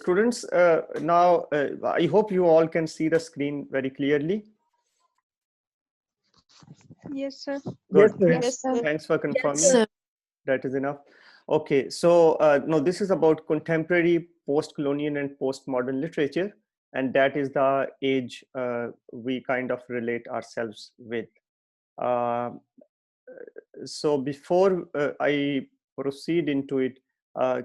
Students, now I hope you all can see the screen very clearly. Yes, sir. Good. Yes, sir. Thanks for confirming. Sir. That is enough. Okay, so no, this is about contemporary, post-colonial, and postmodern literature, and that is the age we kind of relate ourselves with. Uh, so before I proceed into it,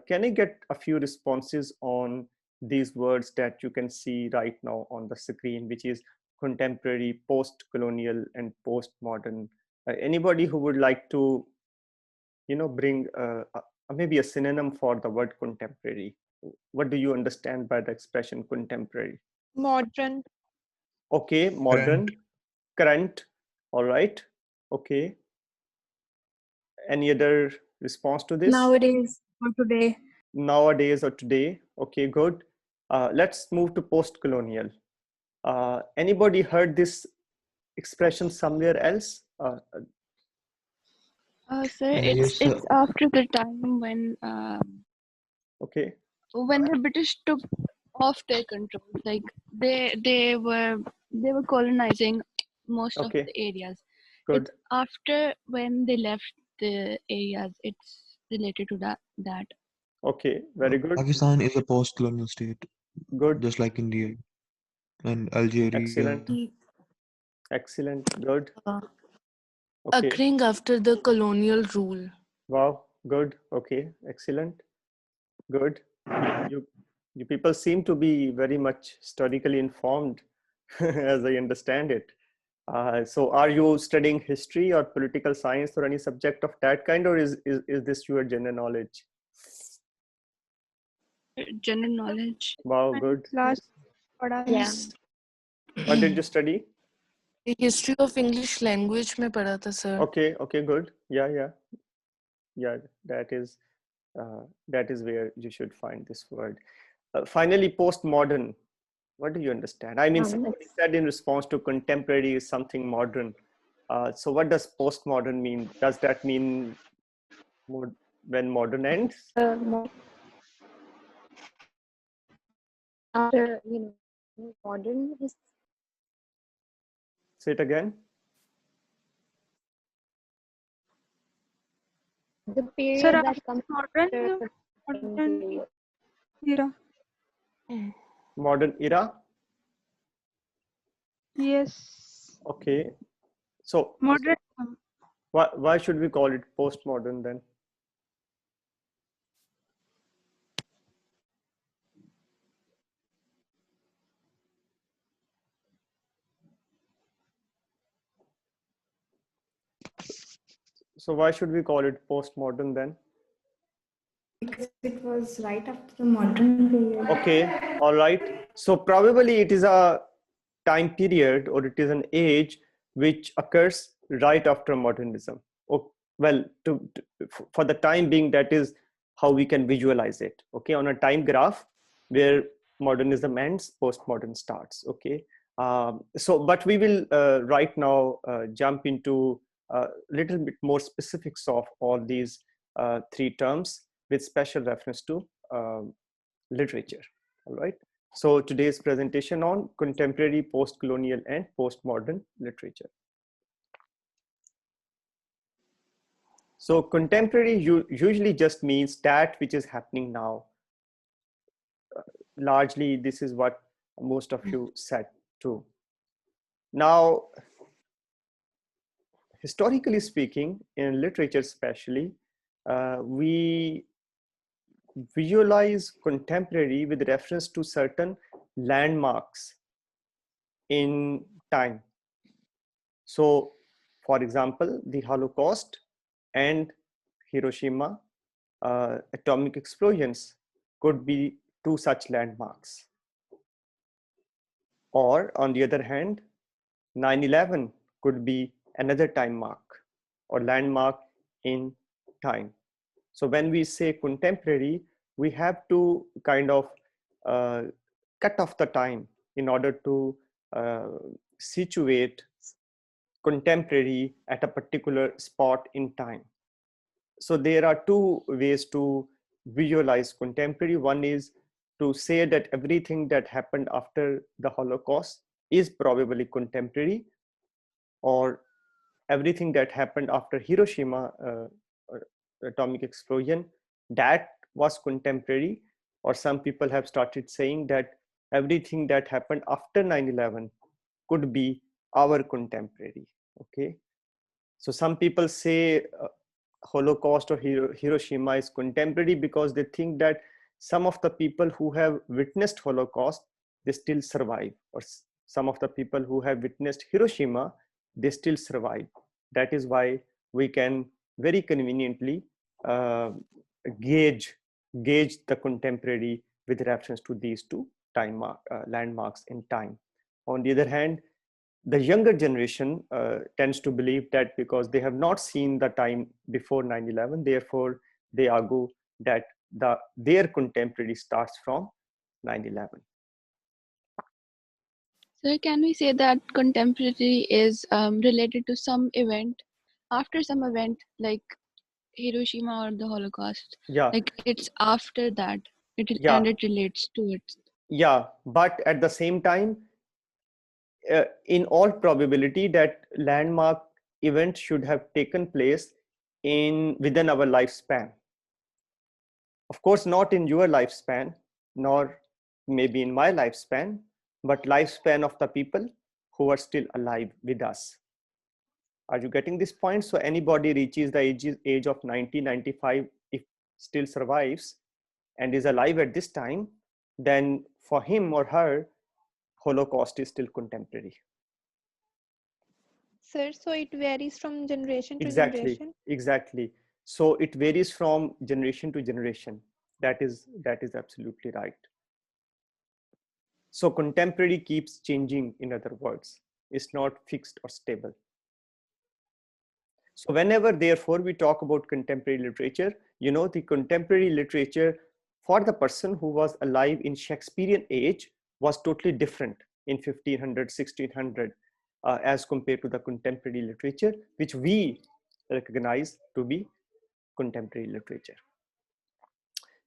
can I get a few responses on these words that you can see right now on the screen, which is contemporary, post-colonial, and postmodern? Anybody who would like to, bring maybe a synonym for the word contemporary? What do you understand by the expression contemporary? Modern. Okay, modern, current, all right. Okay. Any other response to this? Nowadays or today. Nowadays or today. Okay, good. Let's move to post-colonial. Anybody heard this expression somewhere else? Sir, Yes, it's after the time Okay. when the British took off their control, like they were colonizing most of Okay. the areas. Good. It's after when they left the areas. It's related to that. Okay, very good. Pakistan is a post-colonial state, Good. just like India and Algeria. Excellent. Excellent. Good. Okay. Occurring after the colonial rule. Wow. Good. Okay. Excellent. Good. You people seem to be very much historically informed, as I understand it. So are you studying history or political science or any subject of that kind, or is this your general knowledge? General knowledge. Wow, good. Class. Yeah. What did you study? The history of English language में पढ़ा था sir. Okay, okay, good. Yeah. That is where you should find this word. Finally, postmodern. What do you understand? I mean, somebody said in response to contemporary is something modern. So what does postmodern mean? Does that mean when modern ends? After, modern is. Say it again. The period Sir, that comes modern era. Modern era. Yes. Okay. So Modern. why should we call it postmodern then? So why should we call it postmodern then? Because it was right after the modern period. Okay, all right. So probably it is a time period, or it is an age which occurs right after modernism. Oh, well, for the time being, that is how we can visualize it. Okay, on a time graph where modernism ends, postmodern starts. Okay, but we will right now jump into a little bit more specifics of all these three terms with special reference to literature. All right. So today's presentation on contemporary, post-colonial, and postmodern literature. So contemporary usually just means that which is happening now. Largely, this is what most of you said too. Now, historically speaking, in literature especially, we visualize contemporary with reference to certain landmarks in time. So, for example, the Holocaust and Hiroshima atomic explosions could be two such landmarks. Or on the other hand, 9/11 could be another time mark or landmark in time. So when we say contemporary, we have to kind of cut off the time in order to situate contemporary at a particular spot in time. So there are two ways to visualize contemporary. One is to say that everything that happened after the Holocaust is probably contemporary, or everything that happened after Hiroshima atomic explosion, that was contemporary, or some people have started saying that everything that happened after 9/11 could be our contemporary. Okay, so some people say Holocaust or Hiroshima is contemporary because they think that some of the people who have witnessed Holocaust, they still survive, or some of the people who have witnessed Hiroshima, they still survive. That is why we can very conveniently uh, gauge the contemporary with reference to these two landmarks in time. On the other hand, the younger generation tends to believe that because they have not seen the time before 9/11, therefore they argue that their contemporary starts from 9/11. So can we say that contemporary is related to some event, after some event like Hiroshima or the Holocaust? Yeah, Like it's after that, yeah, and it relates to it. yeah. But at the same time, in all probability, that landmark event should have taken place within our lifespan. Of course, not in your lifespan, nor maybe in my lifespan, but lifespan of the people who are still alive with us. Are you getting this point? So anybody reaches the age of 90, 95, if still survives and is alive at this time, then for him or her, Holocaust is still contemporary. Sir, so it varies from generation to Exactly, generation. exactly. So it varies from generation to generation. That is absolutely right. So contemporary keeps changing, in other words, it's not fixed or stable. So whenever, therefore, we talk about contemporary literature, the contemporary literature for the person who was alive in Shakespearean age was totally different in 1500, 1600, as compared to the contemporary literature, which we recognize to be contemporary literature.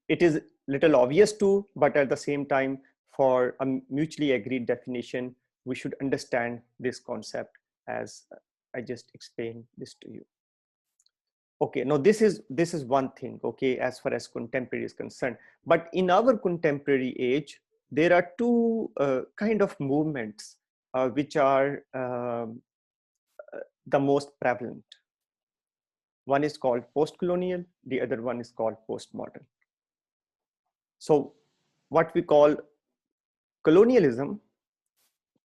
It is little obvious too, but at the same time, for a mutually agreed definition, we should understand this concept as I just explained this to you. Okay, now this is one thing, okay, as far as contemporary is concerned. But in our contemporary age, there are two kind of movements which are the most prevalent. One is called post-colonial, the other one is called postmodern. So what we call colonialism,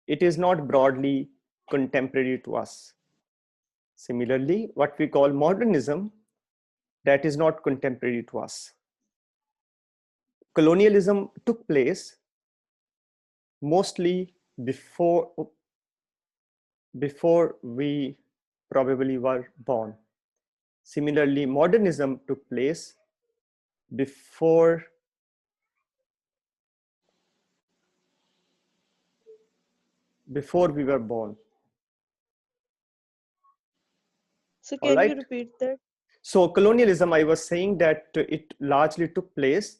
it is not broadly contemporary to us. Similarly, what we call modernism, that is not contemporary to us. Colonialism took place mostly before we probably were born. Similarly, modernism took place before we were born. So All can you right. repeat that? So colonialism, I was saying that it largely took place.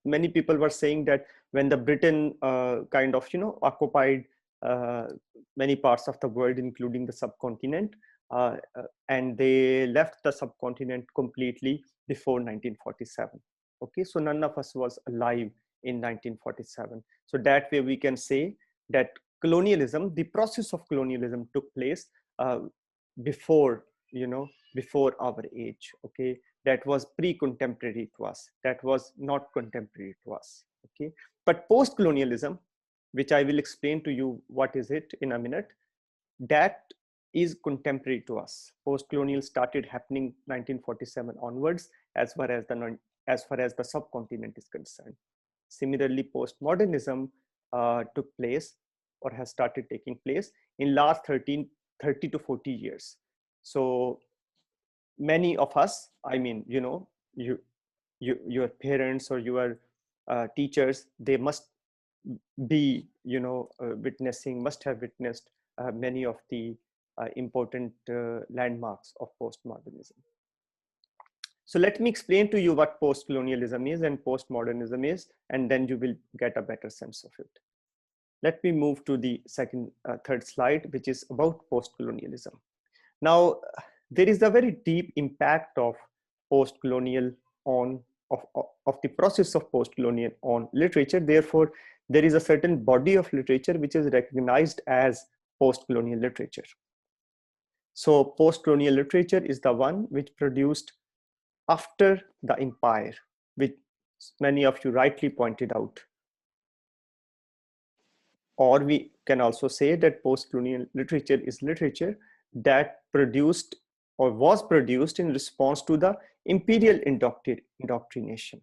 Many people were saying that when the Britain kind of occupied many parts of the world, including the subcontinent, and they left the subcontinent completely before 1947. Okay, so none of us was alive in 1947. So that way we can say that colonialism, the process of colonialism, took place before before our age. Okay, that was pre-contemporary to us, that was not contemporary to us. Okay, but post-colonialism, which I will explain to you what is it in a minute, that is contemporary to us. Post-colonial started happening 1947 onwards, as far as the subcontinent is concerned. Similarly, postmodernism took place, or has started taking place, in last 30 to 40 years. So many of us, I mean, your parents or your teachers, they must be must have witnessed many of the important landmarks of postmodernism. So let me explain to you what post-colonialism is and postmodernism is, and then you will get a better sense of it. Let me move to the third slide, which is about post-colonialism. Now, there is a very deep impact of post-colonial of the process of post-colonial on literature. Therefore, there is a certain body of literature which is recognized as post-colonial literature. So post-colonial literature is the one which produced after the empire, which many of you rightly pointed out. Or we can also say that post-colonial literature is literature that produced or was produced in response to the imperial indoctrination.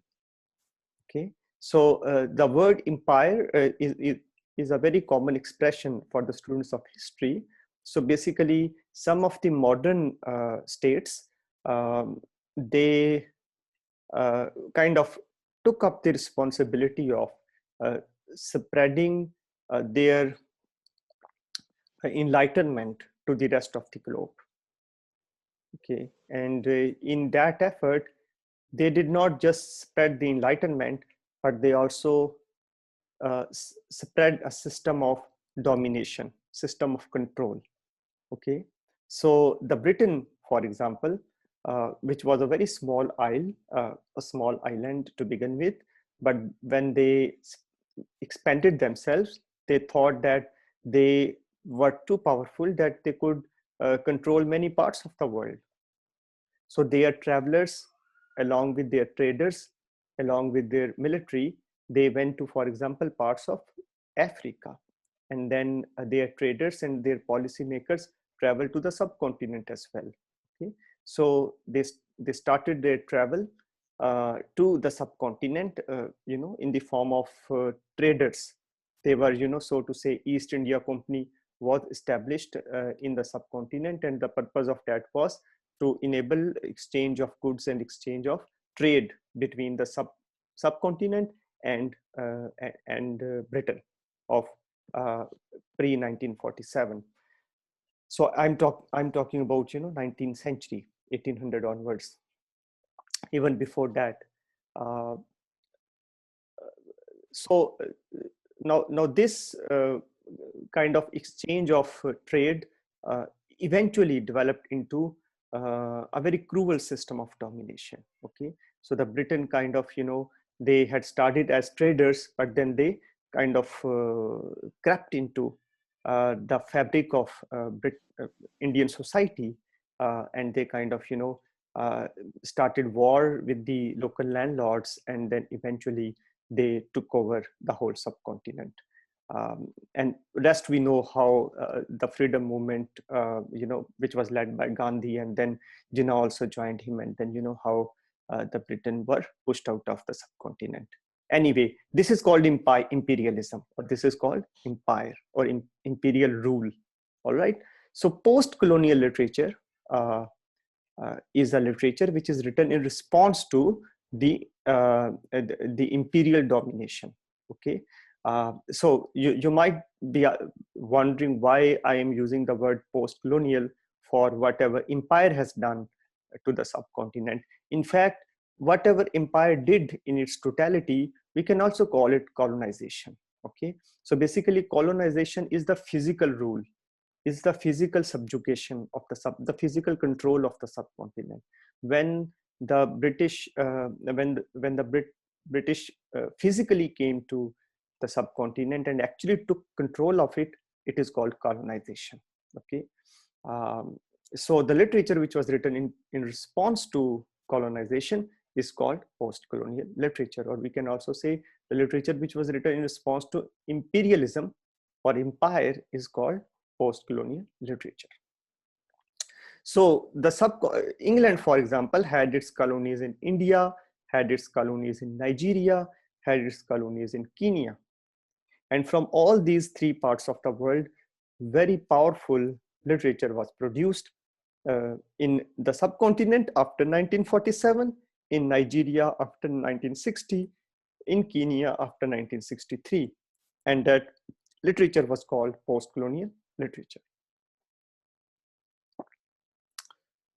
Okay, so the word empire is a very common expression for the students of history. So basically, some of the modern states, they kind of took up the responsibility of spreading their enlightenment to the rest of the globe. Okay, and in that effort, they did not just spread the enlightenment, but they also spread a system of domination, system of control. Okay, so the Britain, for example, which was a very small isle, a small island to begin with, but when they expanded themselves, they thought that they were too powerful, that they could control many parts of the world. So their travelers, along with their traders, along with their military, they went to, for example, parts of Africa. And then their traders and their policymakers traveled to the subcontinent as well. Okay? So they started their travel to the subcontinent, in the form of traders. They were, so to say, East India Company was established in the subcontinent, and the purpose of that was to enable exchange of goods and exchange of trade between the subcontinent and Britain of pre-1947. So I'm talking about 19th century, 1800 onwards. Even before that. Now this kind of exchange of trade eventually developed into a very cruel system of domination. Okay, so the Britain kind of, they had started as traders, but then they kind of crept into the fabric of Indian society, and they kind of, started war with the local landlords, and then eventually they took over the whole subcontinent. And rest we know how the freedom movement, which was led by Gandhi, and then Jinnah also joined him, and then how the Britain were pushed out of the subcontinent. Anyway, this is called imperialism, or this is called empire or imperial rule. All right. So post-colonial literature is a literature which is written in response to the imperial domination. Okay. So you might be wondering why I am using the word post-colonial for whatever empire has done to the subcontinent. In fact, whatever empire did in its totality, we can also call it colonization. Okay, so basically colonization is the physical rule, is the physical subjugation of the physical control of the subcontinent. When the British, British physically came to the subcontinent and actually took control of it, it is called colonization. Okay, so the literature which was written in response to colonization is called post-colonial literature, or we can also say the literature which was written in response to imperialism or empire is called post-colonial literature. So England, for example, had its colonies in India, had its colonies in Nigeria, had its colonies in Kenya. And from all these three parts of the world, very powerful literature was produced in the subcontinent after 1947, in Nigeria after 1960, in Kenya after 1963. And that literature was called post-colonial literature.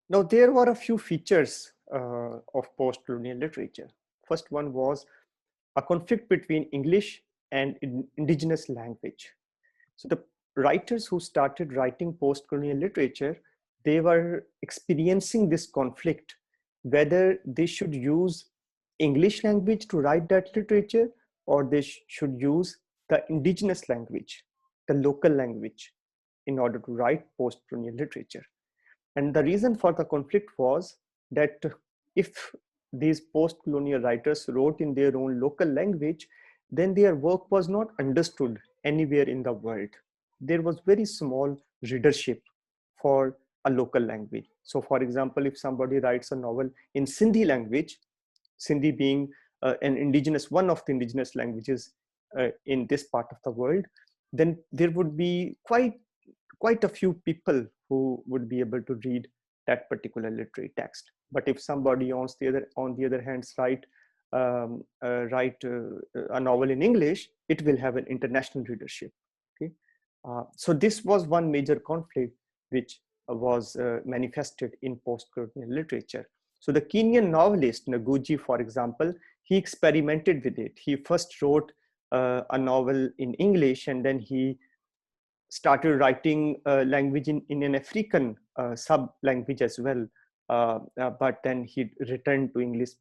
Now, there were a few features of post-colonial literature. First one was a conflict between English and indigenous language. So the writers who started writing post-colonial literature, they were experiencing this conflict, whether they should use English language to write that literature, or they should use the indigenous language, the local language, in order to write post-colonial literature. And the reason for the conflict was that if these post-colonial writers wrote in their own local language, then their work was not understood anywhere in the world. There was very small readership for a local language. So for example, if somebody writes a novel in Sindhi language, Sindhi being one of the indigenous languages in this part of the world, then there would be quite a few people who would be able to read that particular literary text. But if somebody on the other hand write a novel in English, it will have an international readership. Okay, so this was one major conflict which was manifested in post-colonial literature. So the Kenyan novelist Ngugi, for example, he experimented with it. He first wrote a novel in English, and then he started writing language in an African sub-language as well. But then he returned to English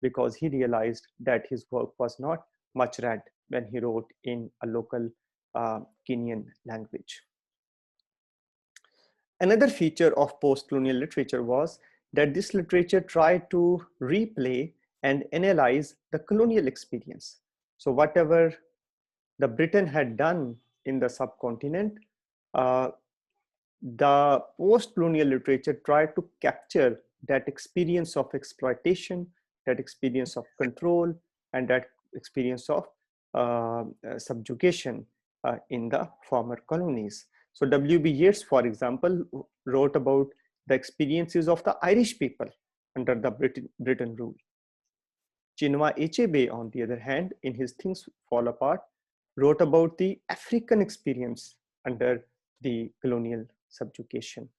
because he realized that his work was not much read when he wrote in a local Kenyan language. Another feature of post-colonial literature was that this literature tried to replay and analyze the colonial experience. So whatever the Britain had done in the subcontinent, the post-colonial literature tried to capture that experience of exploitation, that experience of control, and that experience of subjugation in the former colonies. So W.B. Yeats, for example, wrote about the experiences of the Irish people under the Britain rule. Chinua Achebe, on the other hand, in his Things Fall Apart, wrote about the African experience under the colonial subjugation.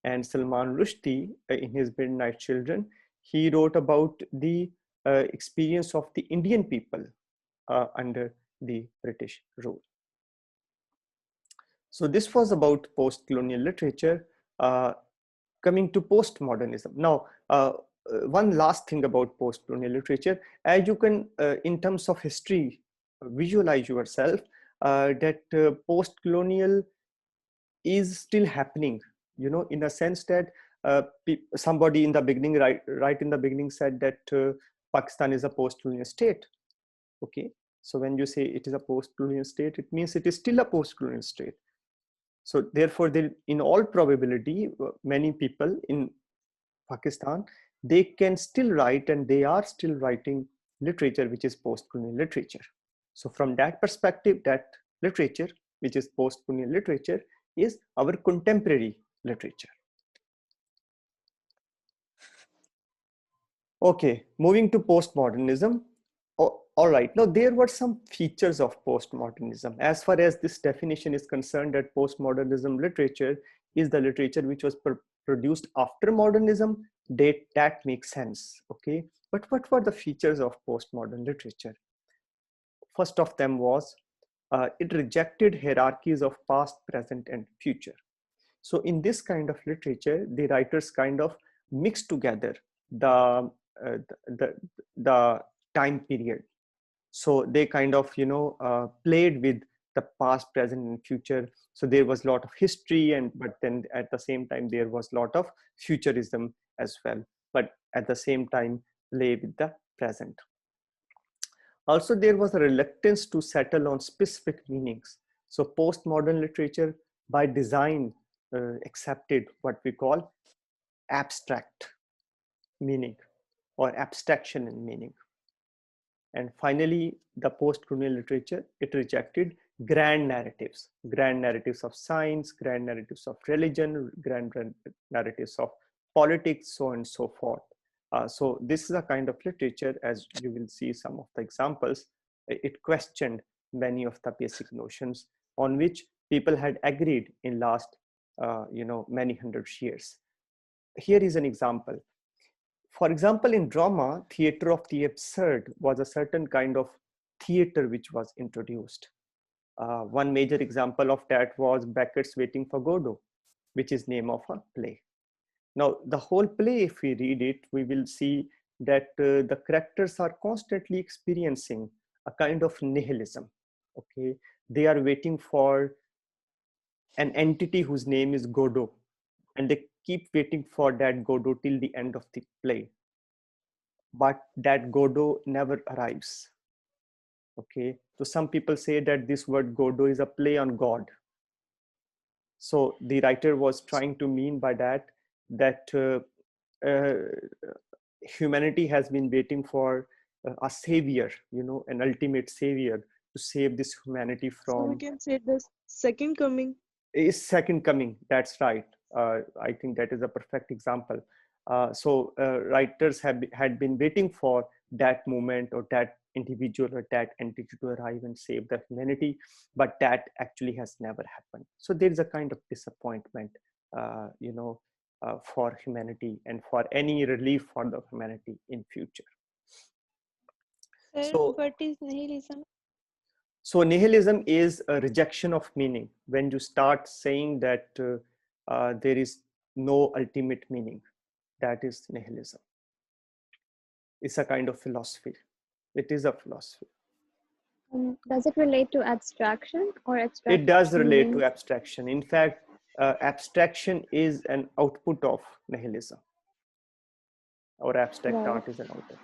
And Salman Rushdie, in his Midnight Children, he wrote about the experience of the Indian people under the British rule. So this was about post-colonial literature. Coming to postmodernism. Now, one last thing about post-colonial literature, as you can, in terms of history, visualize yourself that post-colonial is still happening, you know, in a sense that somebody in the beginning, right in the beginning, said that Pakistan is a post-colonial state. Okay, so when you say it is a post-colonial state, it means it is still a post-colonial state. So therefore, in all probability, many people in Pakistan, they can still write, and they are still writing literature which is post-colonial literature. So from that perspective, that literature which is post-colonial literature is our contemporary literature. Okay, moving to postmodernism. All right, now there were some features of postmodernism. As far as this definition is concerned, that postmodernism literature is the literature which was produced after modernism, that makes sense, okay? But what were the features of postmodern literature? First of them was it rejected hierarchies of past, present, and future. So in this kind of literature, the writers kind of mixed together the time period. So they kind of, you know, played with the past, present, and future. So there was a lot of history, but then at the same time there was a lot of futurism as well, but at the same time play with the present. Also, there was a reluctance to settle on specific meanings. So postmodern literature by design accepted what we call abstract meaning or abstraction in meaning. And finally, the post-colonial literature, it rejected grand narratives of science, grand narratives of religion, grand narratives of politics, so on and so forth. So this is a kind of literature, as you will see some of the examples, it questioned many of the basic notions on which people had agreed in last, you know, many hundred years. Here is an example. For example, in drama, theater of the absurd was a certain kind of theater which was introduced. One major example of that was Beckett's Waiting for Godot, which is name of a play. Now, the whole play, if we read it, we will see that the characters are constantly experiencing a kind of nihilism. Okay, they are waiting for an entity whose name is Godot, and they keep waiting for that Godot till the end of the play. But that Godot never arrives. Okay, so some people say that this word Godot is a play on God. So the writer was trying to mean by that humanity has been waiting for a savior, an ultimate savior to save this humanity So we from can say the second coming. is second coming. That's right. I think that is a perfect example. So writers had been waiting for that moment or that individual or that entity to arrive and save the humanity, but that actually has never happened. So there is a kind of disappointment, for humanity and for any relief for the humanity in future. Sir, So what is nihilism? So nihilism is a rejection of meaning. When you start saying that there is no ultimate meaning, that is nihilism. It's a kind of philosophy. It is a philosophy. Does it relate to abstraction or abstraction? It does relate to means- abstraction. In fact, abstraction is an output of nihilism, or abstract Right. art is an output.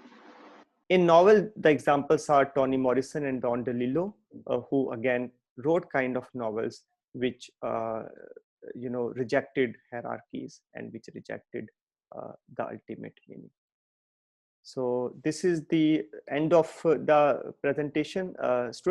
In novel, the examples are Toni Morrison and Don DeLillo, who again wrote kind of novels which rejected hierarchies and which rejected the ultimate meaning. So this is the end of the presentation. Students,